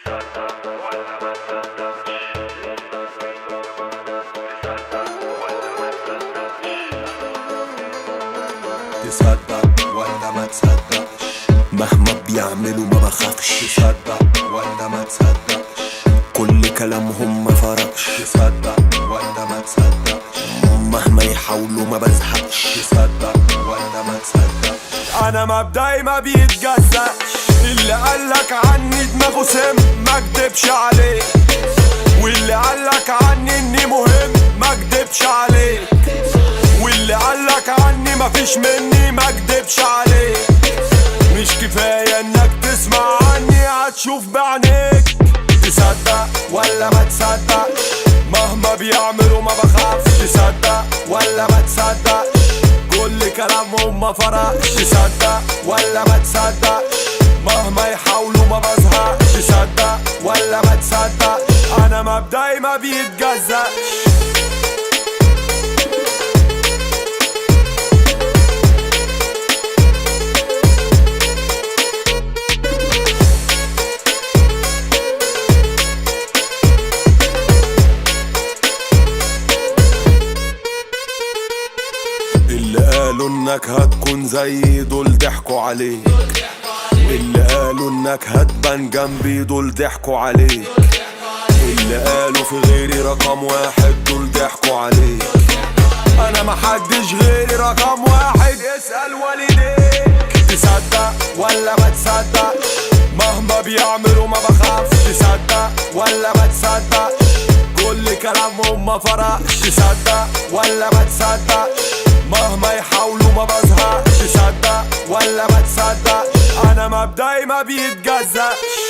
تصدق ولا ما تصدقش، مهما بيعملوا ما بخافش. تصدق ولا ما تصدقش، كل كلامهم ما فرقش. تصدق ولا ما تصدقش، مهما يحاولوا ما بزهقش. تصدق ولا ما تصدقش، انا مبدأي ما بيتجزأش. اللي قالك عني دماغه سم ما كدبش عليك، واللي قالك عني اني مهم ما كدبش عليك، واللي قالك عني مفيش مني ما كدبش عليك. مش كفاية انك تسمع عني، هتشوف بعينيك. تصدق ولا ما تصدقش، مهما بيعملوا ما بخافش. تصدق ولا ما تصدقش، كل كلامهم ما فرقش. تصدق ولا ما تصدقش، مهما يحاولوا ما بزهقش. تصدق ولا ما تصدقش، انا مبدأي ما بيتجزأش. اللي قالوا انك هتكون زي دول ضحكوا عليك، اللي قالوا انك هتبان جنبي دول ضحكوا عليك، اللي قالوا في غيري رقم واحد دول ضحكوا عليك. انا محدش غيري رقم واحد، اسأل والديك. تصدق ولا ما تصدقش، مهما بيعملوا ما بخافش. تصدق ولا ما تصدقش، كل كلامهم ما فرقش. تصدق ولا ما تصدقش، مهما يحاولوا ما بزهقش. تصدق ولا ما تصدقش، انا مبدأي ما بيتجزأش.